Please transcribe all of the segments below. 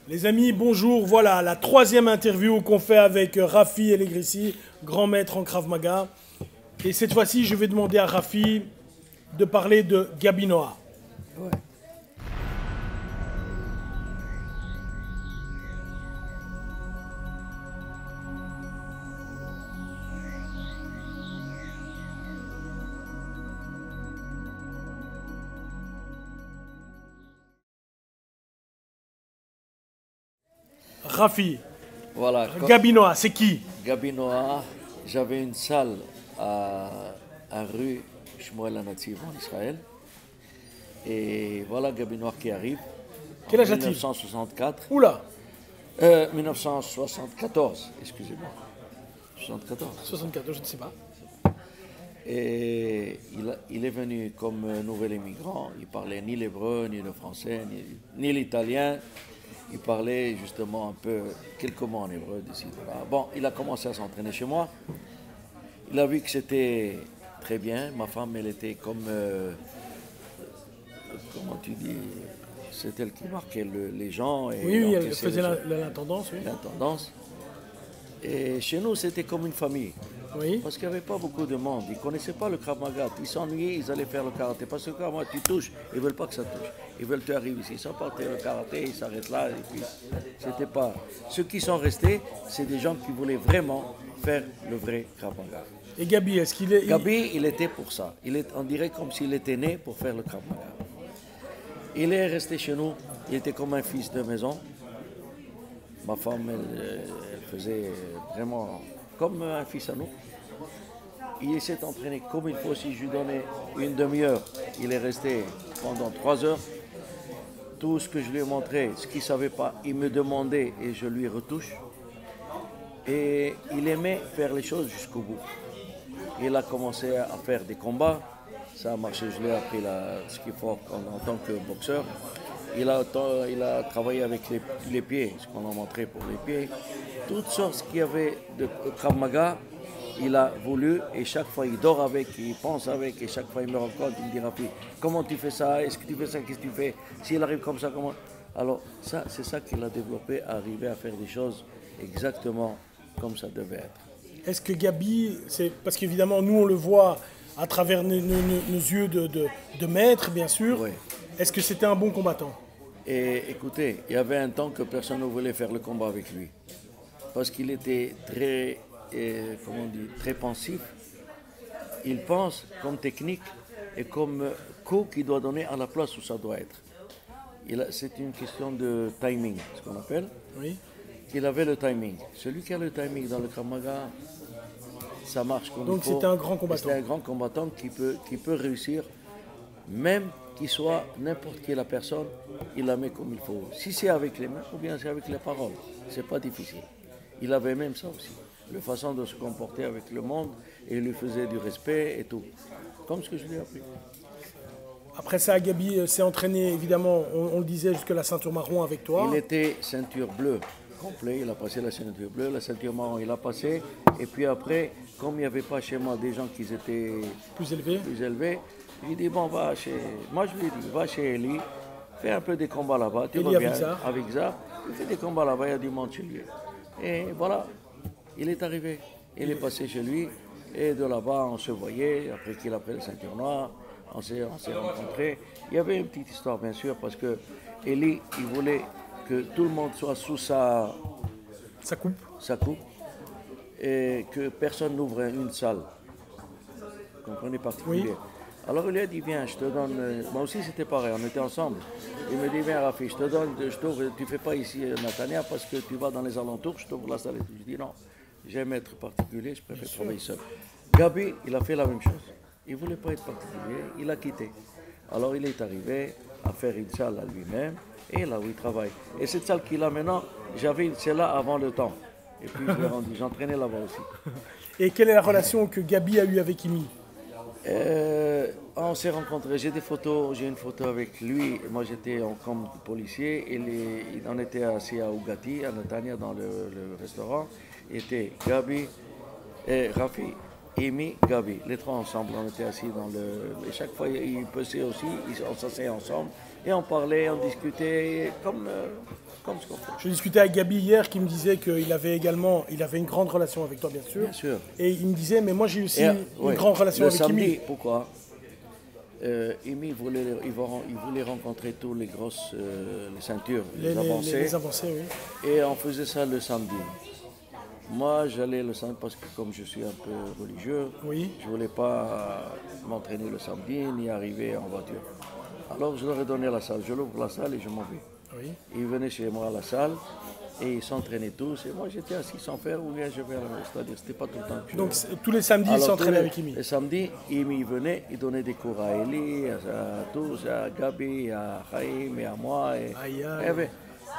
Les amis, bonjour. Voilà la troisième interview qu'on fait avec Rafi El Egrissi, grand maître en Krav Maga. Et cette fois-ci, je vais demander à Rafi de parler de Gabi Noah. Ouais. Rafi, Voilà, Gabi Noah, c'est qui? Gabi Noah, j'avais une salle à rue Shmuel HaNatziv en Israël. Et voilà Gabi Noah qui arrive. Quel âge en a-t-il? 1964. Oula, 1974, excusez-moi. 74. 74, je ne sais pas. Et il est venu comme nouvel immigrant. Il parlait ni l'hébreu, ni le français, ni l'italien. Il parlait justement un peu quelques mots en hébreu d'ici de là. Bon, il a commencé à s'entraîner chez moi. Il a vu que c'était très bien. Ma femme, elle était comme, comment tu dis, c'est elle qui marquait les gens. Et Oui, elle encaissait faisait les- la tendance, oui. la tendance. Et chez nous, c'était comme une famille. Oui. Parce qu'il n'y avait pas beaucoup de monde. Ils ne connaissaient pas le Krav Maga. Ils s'ennuyaient, ils allaient faire le karaté. Parce que quand moi, tu touches, ils ne veulent pas que ça touche. Ils veulent que tu arrives ici. Sans porter le karaté, ils s'arrêtent là. Et puis, c'était pas. Ceux qui sont restés, c'est des gens qui voulaient vraiment faire le vrai Krav Maga. Et Gabi, est-ce qu'il est... Gabi, il était pour ça. On dirait comme s'il était né pour faire le Krav Maga. Il est resté chez nous. Il était comme un fils de maison. Ma femme, elle faisait vraiment comme un fils à nous. Il s'est entraîné comme il faut. Si je lui donnais une demi-heure, il est resté pendant 3 heures. Tout ce que je lui ai montré, ce qu'il ne savait pas, il me demandait et je lui retouche. Et il aimait faire les choses jusqu'au bout. Il a commencé à faire des combats. Ça a marché, je lui ai appris ce qu'il faut en tant que boxeur. Il a travaillé avec les pieds, ce qu'on a montré pour les pieds. Toutes sortes qu'il y avait de Krav Maga, il a voulu, et chaque fois il dort avec, il pense avec, et chaque fois il me rencontre, il me dit Rafi, comment tu fais ça? Est-ce que tu fais ça? Qu'est-ce que tu fais? S'il arrive comme ça, comment? Alors ça, c'est ça qu'il a développé, arriver à faire des choses exactement comme ça devait être. Est-ce que Gabi, c'est parce qu'évidemment nous on le voit à travers nos yeux de maître, bien sûr. Oui. Est-ce que c'était un bon combattant? Et écoutez, il y avait un temps que personne ne voulait faire le combat avec lui. Parce qu'il était très, comment on dit, très pensif. Il pense comme technique et comme coup qu'il doit donner à la place où ça doit être. C'est une question de timing, ce qu'on appelle. Oui. Il avait le timing. Celui qui a le timing dans le Krav Maga, ça marche comme Donc il faut. c'était un grand combattant. C'est un grand combattant qui peut réussir, même qu'il soit n'importe qui la personne, il la met comme il faut. Si c'est avec les mains ou bien c'est avec les paroles, c'est pas difficile. Il avait même ça aussi, la façon de se comporter avec le monde, et il lui faisait du respect et tout, comme ce que je lui ai appris. Après ça, Gabi s'est entraîné, évidemment, on le disait, jusqu'à la ceinture marron avec toi. Il était ceinture bleue complet, il a passé la ceinture bleue, la ceinture marron il a passé, et puis après, comme il n'y avait pas chez moi des gens qui étaient Plus élevé. plus élevés, il dit bon va chez, moi je lui ai dit va chez Eli, fais un peu des combats là-bas, tu Eli reviens Avizar. avec ça, il fait des combats là-bas, il y a du monde chez lui. Et voilà, il est arrivé, il est passé chez lui, et de là-bas on se voyait, après qu'il a pris la ceinture noire, on s'est rencontrés. Il y avait une petite histoire bien sûr, parce que Eli, il voulait que tout le monde soit sous sa coupe, et que personne n'ouvre une salle. Vous comprenez, particulier. Oui. Alors il lui a dit, viens, je te donne... Moi aussi c'était pareil, on était ensemble. Il me dit, viens Rafi, je te donne, je t'ouvre, tu ne fais pas ici Natania parce que tu vas dans les alentours, je t'ouvre la salle. Je dis non, j'aime être particulier, je préfère travailler seul. Gabi, il a fait la même chose. Il ne voulait pas être particulier, il a quitté. Alors il est arrivé à faire une salle à lui-même, et là où il travaille. Et cette salle qu'il a maintenant, j'avais celle-là avant le temps. Et puis je l'ai rendue, j'entraînais là-bas aussi. Et quelle est la relation que Gabi a eue avec Imi? On s'est rencontrés, j'ai des photos, j'ai une photo avec lui. Moi j'étais comme policier, on était assis à Ougati, à Netanya, dans le restaurant. Il était Gabi, et Rafi, Imi, Gabi. Les trois ensemble, on était assis dans le... Et chaque fois il passait aussi, on s'asseyait ensemble. Et on parlait, on discutait comme ce qu'on fait. Je discutais avec Gabi hier qui me disait qu'il avait une grande relation avec toi, bien sûr. Bien sûr. Et il me disait, mais moi j'ai aussi Ouais, une grande relation le avec samedi, Imi. pourquoi Imi il voulait rencontrer tous les grosses les ceintures, les avancées. Les avancées, oui. Et on faisait ça le samedi. Moi, j'allais le samedi parce que comme je suis un peu religieux, Oui. je ne voulais pas m'entraîner le samedi ni arriver en voiture. Alors je leur ai donné la salle. Je l'ouvre la salle et je m'en vais. Oui. Ils venaient chez moi à la salle et ils s'entraînaient tous. Et moi, j'étais assis sans faire ou bien je vais à la maison. C'est-à-dire, c'était pas tout le temps que je... Donc tous les samedis, il Alors, s'entraînait avec Imi. Les samedis, Imi venait, il donnait des cours à Eli, à tous, à Gabi, à Chaim et à moi. Et Aïe, aïe.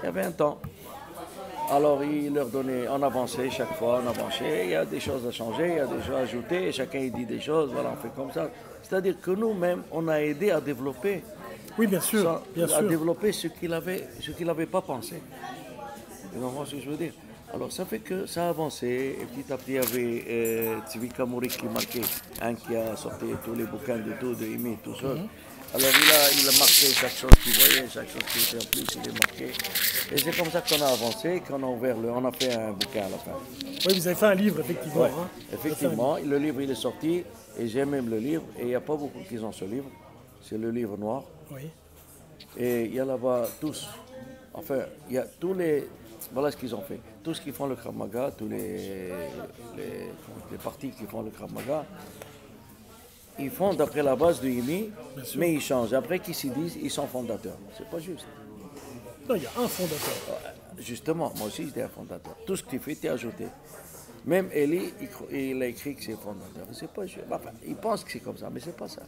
il y avait un temps. Alors, il leur donnait, on avançait chaque fois, on avançait. Il y a des choses à changer, il y a des choses à ajouter. Chacun il dit des choses, voilà, on fait comme ça. C'est-à-dire que nous-mêmes, on a aidé à développer. Oui, bien sûr, bien à sûr. développer ce qu'il avait pas pensé. Vous comprenez ce que je veux dire? Alors ça fait que ça a avancé, et petit à petit il y avait Tzvika Mourik qui marquait, un qui a sorti tous les bouquins de tout, de Imi, tout ça. Alors il a marqué chaque chose qu'il voyait, chaque chose qui était en plus, il est marqué. Et c'est comme ça qu'on a avancé, qu'on a ouvert on a fait un bouquin à la fin. Oui, vous avez fait un livre, effectivement. Ouais, hein. effectivement, le livre il est sorti, et j'ai même le livre, et il n'y a pas beaucoup qui ont ce livre. C'est le livre noir. Oui. Et il y a là-bas tous, enfin, il y a tous les, voilà ce qu'ils ont fait. Tous qui font le Krav Maga, tous les partis qui font le Krav Maga, ils font d'après la base de Imi, mais ils changent. Après, qu'ils s'y disent, ils sont fondateurs. C'est pas juste. Non, il y a un fondateur. Justement, moi aussi j'étais un fondateur. Tout ce que tu fais, tu es ajouté. Même Eli, il a écrit que c'est fondateur. C'est pas juste. Enfin, il pense que c'est comme ça, mais c'est pas ça.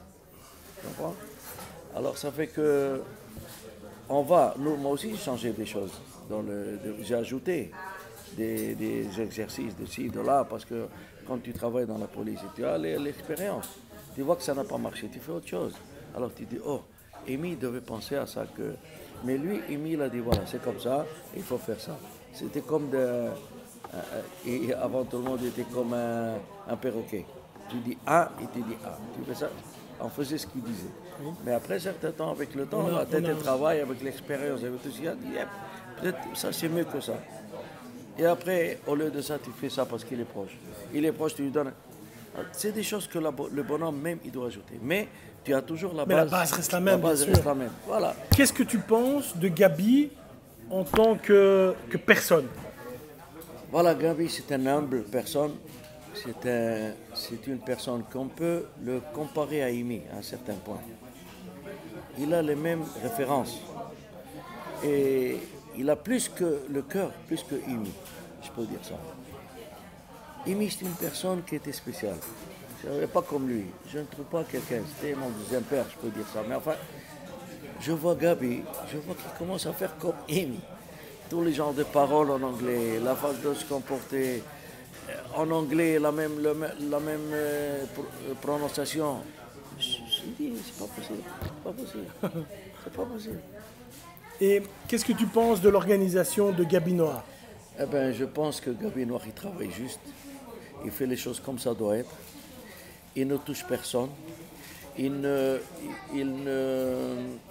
Tu comprends? Alors ça fait que moi aussi j'ai changé des choses. J'ai ajouté des exercices de ci, de là, parce que quand tu travailles dans la police et tu as l'expérience, tu vois que ça n'a pas marché, tu fais autre chose. Alors tu dis, oh, Amy devait penser à ça. Mais lui, Amy, il a dit, voilà, c'est comme ça, il faut faire ça. C'était comme et avant tout le monde, il était comme un perroquet. Tu dis A, il te dit A. Tu fais ça. On faisait ce qu'il disait. Mais après un certain temps, avec le temps, la tête de travail, avec l'expérience, avec tout ce qu'il y a, peut-être ça c'est mieux que ça. Et après, au lieu de ça, tu fais ça parce qu'il est proche. Il est proche, tu lui donnes. C'est des choses que le bonhomme même, il doit ajouter. Mais tu as toujours la base. Mais la base reste la même, La base bien sûr. reste la même. Voilà. Qu'est-ce que tu penses de Gabi en tant que personne? Voilà, Gabi, c'est une humble personne. C'est une personne qu'on peut le comparer à Imi à un certain point. Il a les mêmes références. Et il a plus que le cœur, plus que Imi. Je peux dire ça. Imi, c'est une personne qui était spéciale. Je ne pas comme lui. Je ne trouve pas quelqu'un. C'était mon deuxième père, je peux dire ça. Mais enfin, je vois Gabi, je vois qu'il commence à faire comme Imi. Tous les genres de paroles en anglais, la façon de se comporter. En anglais, la même prononciation. Je me dis, c'est pas possible. C'est pas possible. C'est pas possible. Et qu'est-ce que tu penses de l'organisation de Gabi Noir? Eh bien, je pense que Gabi Noir, il travaille juste. Il fait les choses comme ça doit être. Il ne touche personne. Il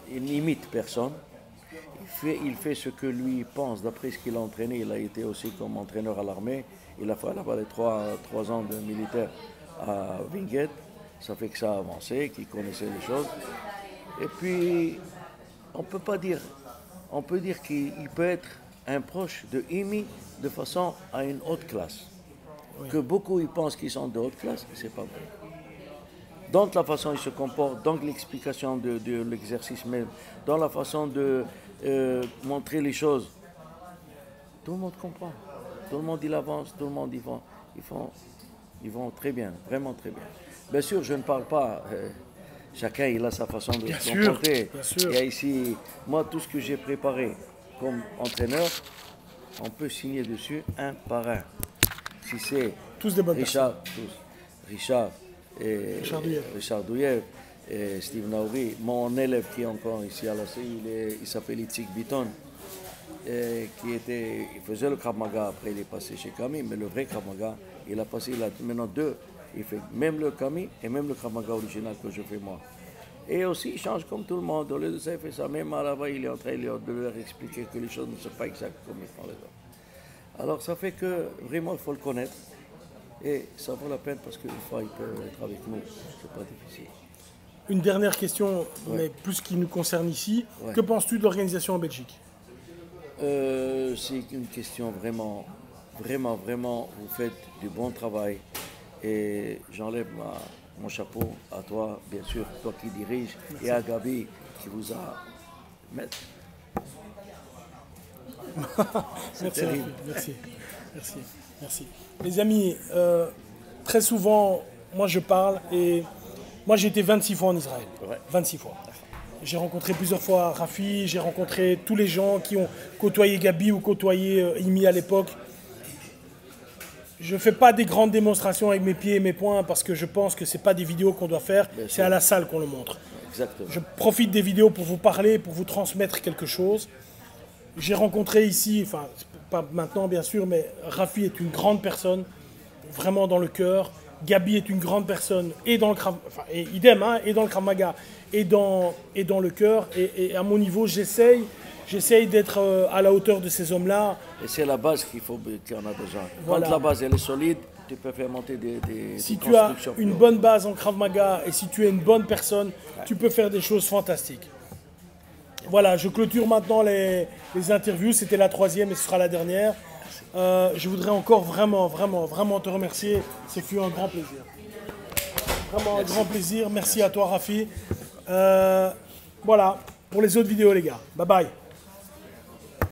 n'imite personne. Il fait ce que lui pense, d'après ce qu'il a entraîné. Il a été aussi comme entraîneur à l'armée. Il a fait là-bas les 3 ans de militaire à Winget. Ça fait que ça a avancé, qu'il connaissait les choses. Et puis, on peut pas dire. On peut dire qu'il peut être un proche de Imi de façon à une haute classe. Oui. Que beaucoup ils pensent qu'ils sont de haute classe, c'est pas vrai. Donc la façon dont il se comporte, donc l'explication de l'exercice même, dans la façon de montrer les choses, tout le monde comprend. Tout le monde il avance, tout le monde ils vont très bien, vraiment très bien. Bien sûr, je ne parle pas. Chacun il a sa façon de se comporter. Bien sûr. Il y a ici, moi tout ce que j'ai préparé comme entraîneur, on peut signer dessus un par un. Si c'est tous des bonnes Richard, personnes. Richard Douyev, et Steve Naouri, mon élève qui est encore ici à la CI, il s'appelle Itzik Bitton, il faisait le Krav Maga, après il est passé chez Kami, mais le vrai Krav Maga, il a passé maintenant 2, il fait même le Kami et même le Krav Maga original que je fais moi. Et aussi, il change comme tout le monde. Au lieu de ça, il fait ça. Même là-bas, il est en train de leur expliquer que les choses ne sont pas exactes comme ils font les autres. Alors, ça fait que vraiment, il faut le connaître. Et ça vaut la peine parce qu'une fois, il peut être avec nous. C'est pas difficile. Une dernière question, mais plus qui nous concerne ici. Que penses-tu de l'organisation en Belgique? C'est une question vraiment, vous faites du bon travail. Et j'enlève mon chapeau à toi, bien sûr, toi qui diriges, et à Gabi qui vous a... Merci, merci. Les amis, très souvent, moi je parle et moi j'ai été 26 fois en Israël. 26 fois. J'ai rencontré plusieurs fois Rafi, j'ai rencontré tous les gens qui ont côtoyé Gabi ou côtoyé Imi à l'époque. Je ne fais pas des grandes démonstrations avec mes pieds et mes poings parce que je pense que ce n'est pas des vidéos qu'on doit faire, c'est à la salle qu'on le montre. Exactement. Je profite des vidéos pour vous parler, pour vous transmettre quelque chose. J'ai rencontré ici, enfin pas maintenant bien sûr, mais Rafi est une grande personne, vraiment dans le cœur. Gabi est une grande personne, et dans le Krav, enfin, et idem, hein, et dans le Krav Maga, et dans le cœur. Et à mon niveau, j'essaye d'être à la hauteur de ces hommes-là. Et c'est la base qu'il en a besoin. Voilà. Quand la base elle est solide, tu peux faire monter des Si tu as une bonne base en Krav Maga et si tu es une bonne personne, tu peux faire des choses fantastiques. Voilà, je clôture maintenant les interviews. C'était la 3e et ce sera la dernière. Je voudrais encore vraiment te remercier. Ce fut un grand plaisir. Vraiment un grand plaisir. Merci à toi, Rafi. Voilà, pour les autres vidéos, les gars. Bye bye.